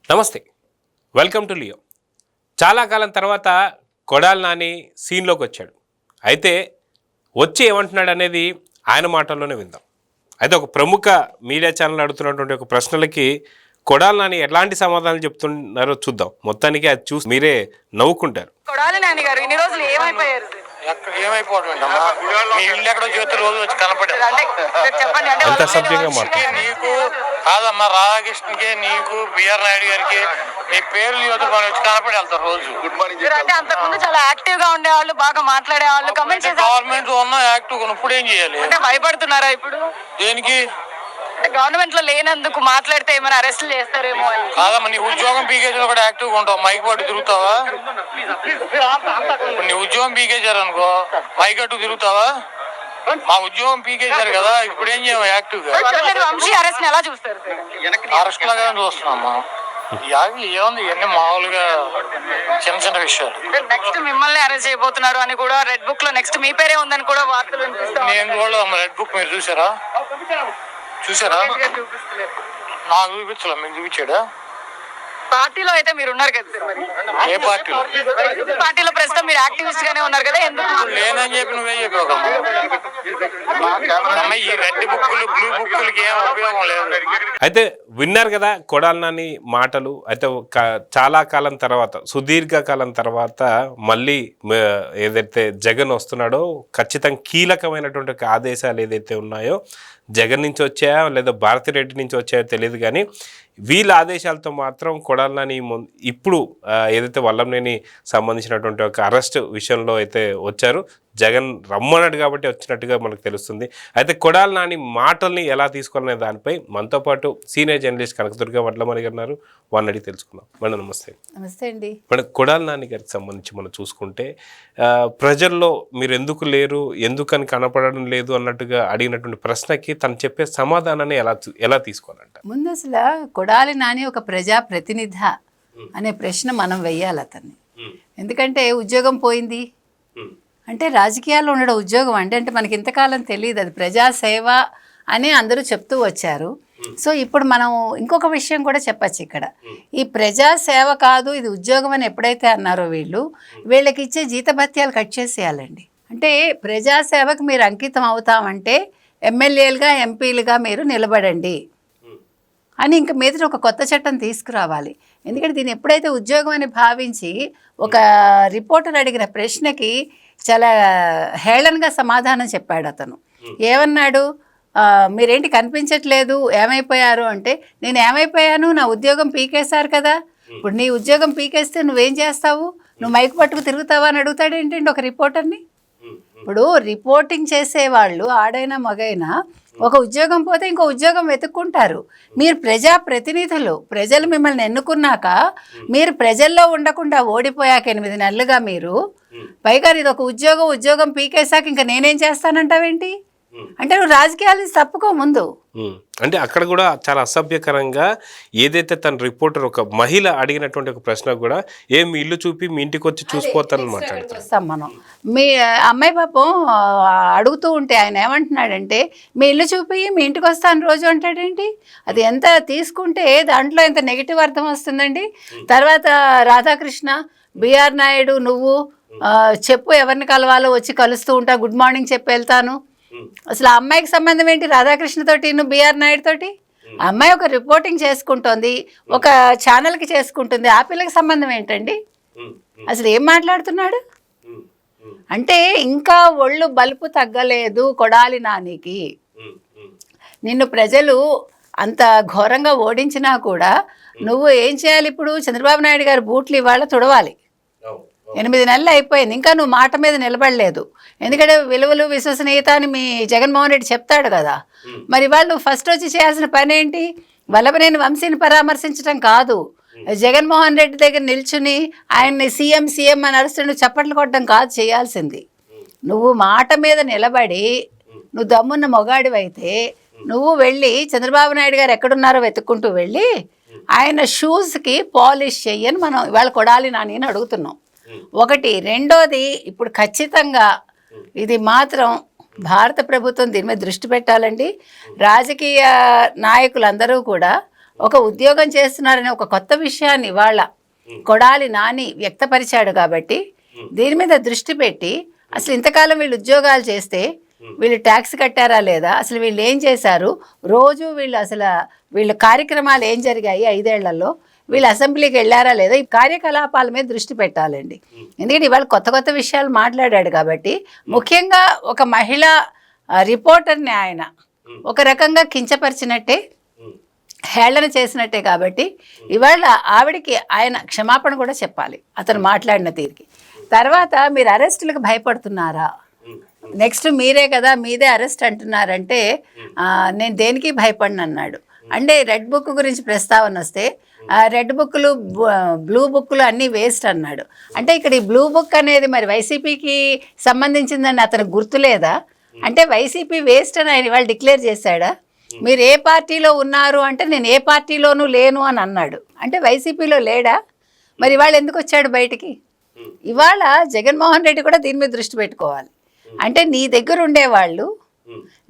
నమస్తే, welcome to Leo. చాలా కాలం తర్వాత కొడాలి నాని సీన్లోకి వచ్చాడు. అయితే వచ్చి ఏమంటున్నాడు అనేది ఆయన మాటల్లోనే విందాం. అయితే ఒక ప్రముఖ మీడియా ఛానల్ అడుగుతున్నటువంటి ఒక ప్రశ్నలకి కొడాలి నాని ఎలాంటి సమాధానాలు చెప్తున్నారో చూద్దాం. మొత్తానికి అది చూసి మీరే నవ్వుకుంటారు. కొడాలి నాని గారు ఇన్ని రోజులు ఏమైపోయారు? మీ ఇల్లు ఎక్కడో జ్యోతి రోజు వచ్చి కనపడారు. చెప్పండి. ఎంత సభ్యంగా మాట్లాడు. నీకు కాదమ్మా, రాధాకృష్ణకి నీకు బిఆర్ నాయుడు గారికి మీ పేర్లు జ్యోతి వచ్చి కనపడి వెళ్తారు రోజు. Good morning. అంటే అంతకుముందు చాలా యాక్టివ్ గా ఉండేవాళ్ళు, బాగా మాట్లాడేవాళ్ళు. కమెంట్ గవర్నమెంట్ ఉన్నా యాక్టివ్ ఇప్పుడు ఏం చేయాలి? అంటే భయపడుతున్నారా ఇప్పుడు? దేనికి? గవర్నమెంట్ లో లేనందుకు మాట్లాడితే ఏమైనా అరెస్టులు చేస్తారేమో అని. కాదమ్మా, నీ ఉద్యోగం పీకేజీలో కూడా యాక్టివ్ గా ఉంటావు. మైక్ పట్టు తిరుగుతావా? నీ ఉద్యోగం పీకేజారు అనుకో, మైక్ అట్టు తిరుగుతావా? మా ఉద్యోగం పీకేజారు కదా, ఇప్పుడు ఏం చేయము యాక్టివ్ గా. వంశీ అరెస్ట్ ఎలా చూస్తారు? అరెస్ట్ లాగా చూస్తున్నామ్మా. ఏముంది, ఇవన్నీ మామూలుగా చిన్న చిన్న విషయాలు. నెక్స్ట్ మిమ్మల్ని అరెస్ట్ చేయబోతున్నారు అని కూడా రెడ్ బుక్ లో నెక్స్ట్ మీ పేరే ఉందని కూడా వార్తలు వినిపిస్తాయి. నేను కూడా రెడ్ బుక్ మీరు చూసారా? నాకు చూపించలే, మీకు చూపించాడా? పార్టీలో అయితే మీరు ఉన్నారు కదా సార్, మరి ఏ పార్టీలో? పార్టీలో ప్రస్తుతం మీరు యాక్టివిస్ట్ గానే ఉన్నారు కదా, ఎందుకు లేనని చెప్పి నువ్వే చెప్పావు. ఈ రెడ్ బుక్కులు బ్లూ బుక్కులకి ఏం ఉపయోగం లేదు. అయితే విన్నారు కదా కొడాలి నాని మాటలు. అయితే చాలా కాలం తర్వాత, సుదీర్ఘ కాలం తర్వాత మళ్ళీ ఏదైతే జగన్ వస్తున్నాడో ఖచ్చితంగా కీలకమైనటువంటి ఆదేశాలు ఏదైతే ఉన్నాయో జగన్ నుంచి వచ్చాయా లేదా భారతిరెడ్డి నుంచి వచ్చాయో తెలియదు, కానీ వీళ్ళ ఆదేశాలతో మాత్రం కొడాలి నాని ఇప్పుడు ఏదైతే వల్లంనేని సంబంధించినటువంటి ఒక అరెస్ట్ విషయంలో అయితే వచ్చారు. జగన్ రమ్మన్నాడు కాబట్టి వచ్చినట్టుగా మనకు తెలుస్తుంది. అయితే కొడాలి నాని మాటల్ని ఎలా తీసుకోవాలనే దానిపై మనతో పాటు సీనియర్ జర్నలిస్ట్ కనకదుర్గ వడ్లమణి గారు ఉన్నారు. వాళ్ళని అడిగి తెలుసుకుందాం. మేడం నమస్తే. నమస్తే అండి. మేడం, కొడాలి నాని గారికి సంబంధించి మనం చూసుకుంటే ప్రజల్లో మీరు ఎందుకు లేరు, ఎందుకని కనపడడం లేదు అన్నట్టుగా అడిగినటువంటి ప్రశ్నకి తను చెప్పే సమాధానాన్ని ఎలా తీసుకోవాలంట? ముందు అసలు కొడాలి నాని ఒక ప్రజా ప్రతినిధ అనే ప్రశ్న మనం వెయ్యాలి అతన్ని. ఎందుకంటే ఉద్యోగం పోయింది అంటే రాజకీయాల్లో ఉండడం ఉద్యోగం అంటే మనకి ఇంతకాలం తెలియదు. అది ప్రజాసేవ అని అందరూ చెప్తూ వచ్చారు. సో ఇప్పుడు మనం ఇంకొక విషయం కూడా చెప్పచ్చు ఇక్కడ. ఈ ప్రజాసేవ కాదు ఇది ఉద్యోగం అని ఎప్పుడైతే అన్నారో వీళ్ళకి ఇచ్చే జీతభత్యాలు కట్ చేసేయాలండి. అంటే ప్రజాసేవకు మీరు అంకితం అవుతామంటే ఎమ్మెల్యేలుగా ఎంపీలుగా మీరు నిలబడండి అని ఇంక మీద ఒక కొత్త చట్టం తీసుకురావాలి. ఎందుకంటే దీన్ని ఎప్పుడైతే ఉద్యోగం అని భావించి ఒక రిపోర్టర్ అడిగిన ప్రశ్నకి చాలా హేళనగా సమాధానం చెప్పాడు అతను. ఏమన్నాడు, మీరేంటి కనిపించట్లేదు, ఏమైపోయారు అంటే, నేను ఏమైపోయాను, నా ఉద్యోగం పీకేశారు కదా, ఇప్పుడు నీ ఉద్యోగం పీకేస్తే నువ్వేం చేస్తావు, నువ్వు మైక్ పట్టుకు తిరుగుతావా అని అడుగుతాడు ఏంటండి ఒక రిపోర్టర్ని. ఇప్పుడు రిపోర్టింగ్ చేసేవాళ్ళు ఆడైనా మగైనా ఒక ఉద్యోగం పోతే ఇంకో ఉద్యోగం వెతుక్కుంటారు. మీరు ప్రజాప్రతినిధులు, ప్రజలు మిమ్మల్ని ఎన్నుకున్నాక మీరు ప్రజల్లో ఉండకుండా ఓడిపోయాక 8 నెలలుగా మీరు పైగా ఇది ఒక ఉద్యోగం పీకేశాక ఇంకా నేనేం చేస్తానంటావేంటి అంటే నువ్వు రాజకీయాలు తప్పుకో ముందు. అంటే అక్కడ కూడా చాలా అసభ్యకరంగా ఏదైతే తన రిపోర్టర్ ఒక మహిళ అడిగినటువంటి ఒక ప్రశ్న కూడా మీ ఇల్లు చూపి మీ ఇంటికి వచ్చి చూసిపోతానని మాట్లాడతాం. మనం మీ అమ్మాయి పాపం అడుగుతూ ఉంటే ఆయన ఏమంటున్నాడంటే మీ ఇల్లు చూపి మీ ఇంటికి వస్తాను రోజు అంటాడేంటి. అది ఎంత తీసుకుంటే దాంట్లో ఎంత నెగిటివ్ అర్థం వస్తుందండి. తర్వాత రాధాకృష్ణ, బిఆర్ నాయుడు, నువ్వు చెప్పు ఎవరిని కలవాలో వచ్చి కలుస్తూ ఉంటా, గుడ్ మార్నింగ్ చెప్పి వెళ్తాను. అసలు ఆ అమ్మాయికి సంబంధం ఏంటి రాధాకృష్ణ తోటి, నువ్వు బిఆర్ నాయుడు తోటి? ఆ అమ్మాయి ఒక రిపోర్టింగ్ చేసుకుంటోంది, ఒక ఛానల్కి చేసుకుంటుంది, ఆ పిల్లకి సంబంధం ఏంటండి? అసలు ఏం మాట్లాడుతున్నాడు అంటే ఇంకా ఒళ్ళు బలుపు తగ్గలేదు కొడాలి నానికి. నిన్ను ప్రజలు అంత ఘోరంగా ఓడించినా కూడా నువ్వు ఏం చేయాలి? ఇప్పుడు చంద్రబాబు నాయుడు గారు బూట్లు ఇవాళ తుడవాలి. 8 నెలలు అయిపోయింది, ఇంకా నువ్వు మాట మీద నిలబడలేదు. ఎందుకంటే విలువలు విశ్వసనీయత అని మీ జగన్మోహన్ రెడ్డి చెప్తాడు కదా. మరి వాళ్ళు ఫస్ట్ వచ్చి చేయాల్సిన పని ఏంటి? వల్లభనేని వంశీని పరామర్శించడం కాదు, జగన్మోహన్ రెడ్డి దగ్గర నిల్చుని ఆయన్ని సీఎం అని అరుస్తుండే చప్పట్లు కొట్టడం కాదు చేయాల్సింది. నువ్వు మాట మీద నిలబడి నువ్వు దమ్మున్న మొగాడివైతే నువ్వు వెళ్ళి చంద్రబాబు నాయుడు గారు ఎక్కడున్నారో వెతుక్కుంటూ వెళ్ళి ఆయన షూస్కి పాలిష్ చెయ్యని మనం ఇవాళ కొడాలి నాని అని అడుగుతున్నాం. ఒకటి. రెండోది, ఇప్పుడు ఖచ్చితంగా ఇది మాత్రం భారత ప్రభుత్వం దీని మీద దృష్టి పెట్టాలండి. రాజకీయ నాయకులందరూ కూడా ఒక ఉద్యోగం చేస్తున్నారనే ఒక కొత్త విషయాన్ని ఇవాళ కొడాలి నాని వ్యక్తపరిచాడు కాబట్టి దీని మీద దృష్టి పెట్టి అసలు ఇంతకాలం వీళ్ళు ఉద్యోగాలు చేస్తే వీళ్ళు ట్యాక్స్ కట్టారా లేదా, అసలు వీళ్ళు ఏం చేశారు, రోజు వీళ్ళ కార్యక్రమాలు ఏం జరిగాయి 5 ఏళ్లలో, వీళ్ళు అసెంబ్లీకి వెళ్ళారా లేదా, ఈ కార్యకలాపాల మీద దృష్టి పెట్టాలండి. ఎందుకంటే ఇవాళ కొత్త కొత్త విషయాలు మాట్లాడాడు కాబట్టి ముఖ్యంగా ఒక మహిళా రిపోర్టర్ని ఆయన ఒక రకంగా కించపరిచినట్టే, హేళన చేసినట్టే. కాబట్టి ఇవాళ ఆవిడికి ఆయన క్షమాపణ కూడా చెప్పాలి అతను మాట్లాడిన తీరుకి. తర్వాత మీరు అరెస్టులకు భయపడుతున్నారా, నెక్స్ట్ మీరే కదా మీదే అరెస్ట్ అంటున్నారంటే నేను దేనికి భయపడిన అన్నాడు. అంటే రెడ్ బుక్ గురించి ప్రస్తావన వస్తే రెడ్ బుక్లు బ్లూ బుక్లు అన్నీ వేస్ట్ అన్నాడు. అంటే ఇక్కడ ఈ బ్లూ బుక్ అనేది మరి వైసీపీకి సంబంధించిందని అతనికి గుర్తులేదా? అంటే వైసీపీ వేస్ట్ అని ఆయన ఇవాళ డిక్లేర్ చేశాడా? మీరు ఏ పార్టీలో ఉన్నారు అంటే నేను ఏ పార్టీలోనూ లేను అని అన్నాడు. అంటే వైసీపీలో లేడా? మరి ఇవాళ ఎందుకు వచ్చాడు బయటికి? ఇవాళ జగన్మోహన్ రెడ్డి కూడా దీని మీద దృష్టి పెట్టుకోవాలి. అంటే నీ దగ్గర ఉండేవాళ్ళు,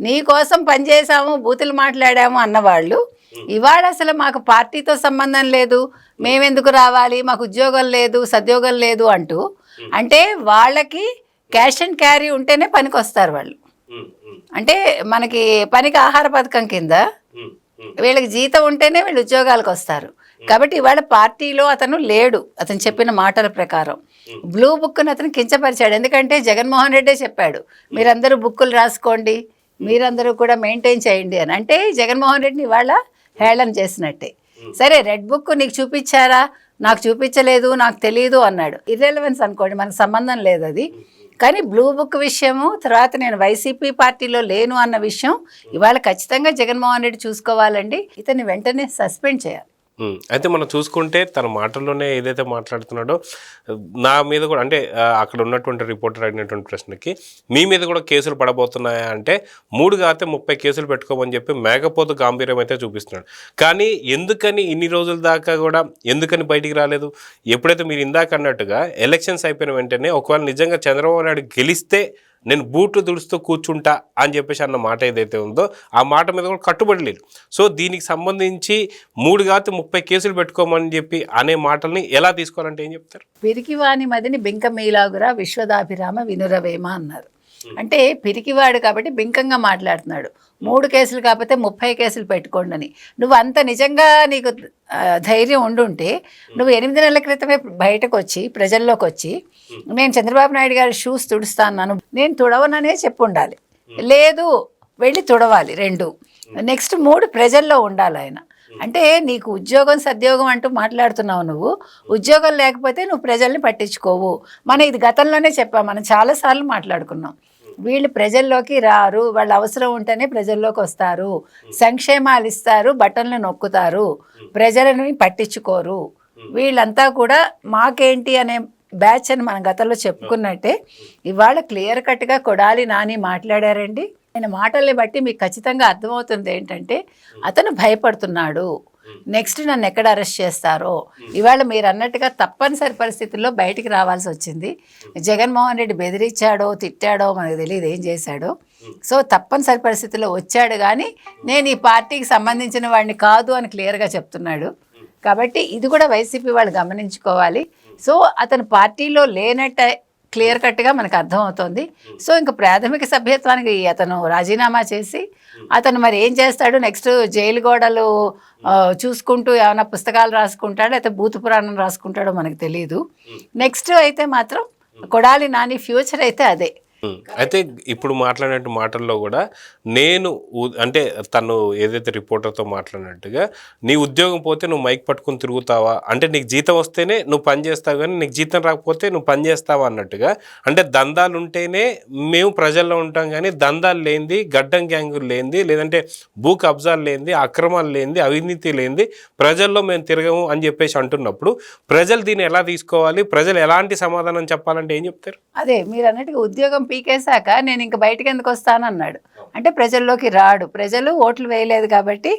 నీ కోసం పనిచేసాము, బూతులు మాట్లాడాము అన్నవాళ్ళు ఇవాళ అసలు మాకు పార్టీతో సంబంధం లేదు, మేమెందుకు రావాలి, మాకు ఉద్యోగం లేదు, సద్యోగం లేదు అంటూ, అంటే వాళ్ళకి క్యాష్ అండ్ క్యారీ ఉంటేనే పనికి వస్తారు వాళ్ళు. అంటే మనకి పనికి ఆహార పథకం కింద వీళ్ళకి జీతం ఉంటేనే వీళ్ళు ఉద్యోగాలకు వస్తారు. కాబట్టి ఇవాళ పార్టీలో అతను లేడు. అతను చెప్పిన మాటల ప్రకారం బ్లూ బుక్ను అతను కించపరిచాడు. ఎందుకంటే జగన్మోహన్ రెడ్డే చెప్పాడు మీరందరూ బుక్కులు రాసుకోండి, మీరందరూ కూడా మెయింటైన్ చేయండి అని. అంటే జగన్మోహన్ రెడ్డిని ఇవాళ హేళన చేసినట్టే. సరే రెడ్ బుక్ నీకు చూపించారా, నాకు చూపించలేదు, నాకు తెలియదు అన్నాడు. ఇర్రెలవెన్స్ అనుకోండి, మనకు సంబంధం లేదు అది. కానీ బ్లూ బుక్ విషయము, తర్వాత నేను వైసీపీ పార్టీలో లేను అన్న విషయం ఇవాళ ఖచ్చితంగా జగన్మోహన్ రెడ్డి చూసుకోవాలండి. ఇతన్ని వెంటనే సస్పెండ్ చేయాలి. అయితే మనం చూసుకుంటే తన మాటల్లోనే ఏదైతే మాట్లాడుతున్నాడో నా మీద కూడా, అంటే అక్కడ ఉన్నటువంటి రిపోర్టర్ అడిగినటువంటి ప్రశ్నకి మీ మీద కూడా కేసులు పడబోతున్నాయా అంటే 3 కాతే 30 కేసులు పెట్టుకోమని చెప్పి మేకపోతు గాంభీర్యం అయితే చూపిస్తున్నాడు. కానీ ఎందుకని ఇన్ని రోజుల దాకా కూడా ఎందుకని బయటికి రాలేదు? ఎప్పుడైతే మీరు ఇందాక అన్నట్టుగా ఎలక్షన్స్ అయిపోయిన వెంటనే ఒకవేళ నిజంగా చంద్రబాబు నాయుడు గెలిస్తే నేను బూట్లు దుడుస్తూ కూర్చుంటా అని చెప్పేసి అన్న మాట ఏదైతే ఉందో ఆ మాట మీద కూడా కట్టుబడి లేదు. సో దీనికి సంబంధించి 3 కాతే 30 కేసులు పెట్టుకోమని చెప్పి అనే మాటల్ని ఎలా తీసుకోవాలంటే ఏం చెప్తారు? పిరికివాని మదిని బింకమీలాగురా విశ్వదాభిరామ వినురవేమ అన్నారు. అంటే పిరికివాడు కాబట్టి బింకంగా మాట్లాడుతున్నాడు. 3 కేసులు కాకపోతే 30 కేసులు పెట్టుకోండి అని. నువ్వు అంత నిజంగా నీకు ధైర్యం ఉండుంటే నువ్వు 8 నెలల క్రితమే బయటకు వచ్చి ప్రజల్లోకి వచ్చి నేను చంద్రబాబు నాయుడు గారి షూస్ తుడుస్తాను, నేను తుడవననే చెప్పు ఉండాలి. లేదు వెళ్ళి తుడవాలి 2. నెక్స్ట్ 3 ప్రజల్లో ఉండాలి ఆయన. అంటే నీకు ఉద్యోగం సద్యోగం అంటూ మాట్లాడుతున్నావు, నువ్వు ఉద్యోగం లేకపోతే నువ్వు ప్రజల్ని పట్టించుకోవు. మనం ఇది గతంలోనే చెప్పాం, మనం చాలాసార్లు మాట్లాడుకున్నాం. వీళ్ళు ప్రజల్లోకి రారు, వాళ్ళ అవసరం ఉంటేనే ప్రజల్లోకి వస్తారు, సంక్షేమాలు ఇస్తారు, బటన్లు నొక్కుతారు, ప్రజలను పట్టించుకోరు. వీళ్ళంతా కూడా మాకేంటి అనే బ్యాచ్ అని మనం గతంలో చెప్పుకున్నట్టే ఇవాళ క్లియర్ కట్గా కొడాలి నాని మాట్లాడారండి. ఆయన మాటల్ని బట్టి మీకు ఖచ్చితంగా అర్థమవుతుంది ఏంటంటే అతను భయపడుతున్నాడు, నెక్స్ట్ నన్ను ఎక్కడ అరెస్ట్ చేస్తారో. ఇవాళ మీరు అన్నట్టుగా తప్పనిసరి పరిస్థితుల్లో బయటికి రావాల్సి వచ్చింది. జగన్మోహన్ రెడ్డి బెదిరించాడో తిట్టాడో మనకు తెలియదు ఏం చేశాడో. సో తప్పనిసరి పరిస్థితుల్లో వచ్చాడు, కానీ నేను ఈ పార్టీకి సంబంధించిన వాడిని కాదు అని క్లియర్గా చెప్తున్నాడు. కాబట్టి ఇది కూడా వైసీపీ వాళ్ళు గమనించుకోవాలి. సో అతను పార్టీలో లేనట్టే క్లియర్ కట్గా మనకు అర్థమవుతోంది. సో ఇంకా ప్రాథమిక సభ్యత్వానికి అతను రాజీనామా చేసి అతను మరి ఏం చేస్తాడు, నెక్స్ట్ జైలు గోడలు చూసుకుంటూ ఏమైనా పుస్తకాలు రాసుకుంటాడో లేకపోతే భూత పురాణం రాసుకుంటాడో మనకు తెలియదు. నెక్స్ట్ అయితే మాత్రం కొడాలి నాని ఫ్యూచర్ అయితే అదే. అయితే ఇప్పుడు మాట్లాడినట్టు మాటల్లో కూడా నేను అంటే తను ఏదైతే రిపోర్టర్తో మాట్లాడినట్టుగా నీ ఉద్యోగం పోతే నువ్వు మైక్ పట్టుకుని తిరుగుతావా, అంటే నీకు జీతం వస్తేనే నువ్వు పని చేస్తావు కానీ నీకు జీతం రాకపోతే నువ్వు పని చేస్తావా అన్నట్టుగా. అంటే దందాలు ఉంటేనే మేము ప్రజల్లో ఉంటాం కానీ దందాలు లేనిది, గడ్డం గ్యాంగులు లేనిది, లేదంటే భూ కబ్జాలు లేనిది, అక్రమాలు లేనిది, అవినీతి లేనిది ప్రజల్లో మేము తిరగము అని చెప్పేసి అంటున్నప్పుడు ప్రజలు దీన్ని ఎలా తీసుకోవాలి, ప్రజలు ఎలాంటి సమాధానం చెప్పాలంటే ఏం చెప్తారు? అదే మీరు అన్నట్టుగా ఉద్యోగం పీకేశాక నేను ఇంక బయటకు ఎందుకు వస్తానన్నాడు. అంటే ప్రజల్లోకి రాడు, ప్రజలు ఓట్లు వేయలేదు కాబట్టి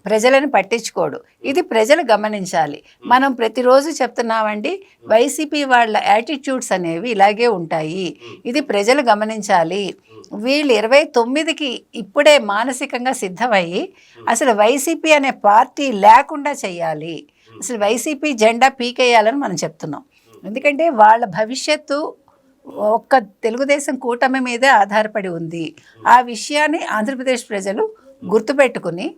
ప్రజలను పట్టించుకోడు. ఇది ప్రజలు గమనించాలి. మనం ప్రతిరోజు చెప్తున్నామండి వైసీపీ వాళ్ళ యాటిట్యూడ్స్ అనేవి ఇలాగే ఉంటాయి, ఇది ప్రజలు గమనించాలి. వీళ్ళు 29కి ఇప్పుడే మానసికంగా సిద్ధమయ్యి అసలు వైసీపీ అనే పార్టీ లేకుండా చేయాలి, అసలు వైసీపీ జెండా పీకేయాలని మనం చెప్తున్నాం. ఎందుకంటే వాళ్ళ భవిష్యత్తు ఒక్క తెలుగుదేశం కూటమి మీదే ఆధారపడి ఉంది. ఆ విషయాన్ని ఆంధ్రప్రదేశ్ ప్రజలు గుర్తుపెట్టుకుని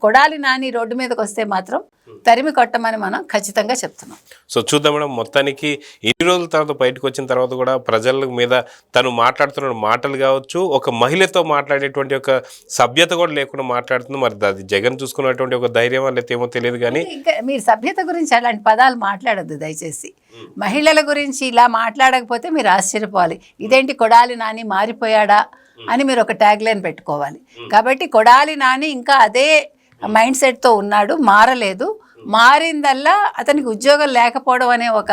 కొడాలి నాని రోడ్డు మీదకి వస్తే మాత్రం తరిమి కొట్టమని మనం ఖచ్చితంగా చెప్తున్నాం. సో చూద్దాం మేడం, మొత్తానికి ఇన్ని రోజుల తర్వాత బయటకు వచ్చిన తర్వాత కూడా ప్రజల మీద తను మాట్లాడుతున్న మాటలు కావచ్చు, ఒక మహిళతో మాట్లాడేటువంటి ఒక సభ్యత కూడా లేకుండా మాట్లాడుతుంది. మరి అది జగన్ చూసుకున్నటువంటి ఒక ధైర్యం వల్ల ఏమో తెలియదు కానీ ఇంకా మీరు సభ్యత గురించి అలాంటి పదాలు మాట్లాడొద్దు దయచేసి. మహిళల గురించి ఇలా మాట్లాడకపోతే మీరు ఆశ్చర్యపోవాలి. ఇదేంటి కొడాలి నాని మారిపోయాడా అని మీరు ఒక ట్యాగ్ లైన్ పెట్టుకోవాలి. కాబట్టి కొడాలి నాని ఇంకా అదే మైండ్ సెట్తో ఉన్నాడు, మారలేదు. మారిందల్లా అతనికి ఉద్యోగం లేకపోవడం అనే ఒక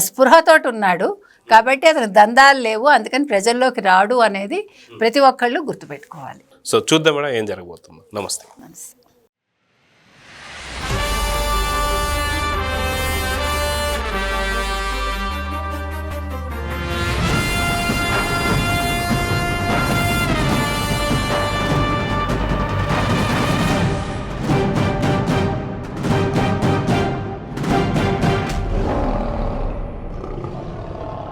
స్పృహతోటి ఉన్నాడు. కాబట్టి అతను దందాలు లేవు, అందుకని ప్రజల్లోకి రాడు అనేది ప్రతి ఒక్కళ్ళు గుర్తుపెట్టుకోవాలి. సో చూద్దాం మేడం ఏం జరగబోతుందో. నమస్తే.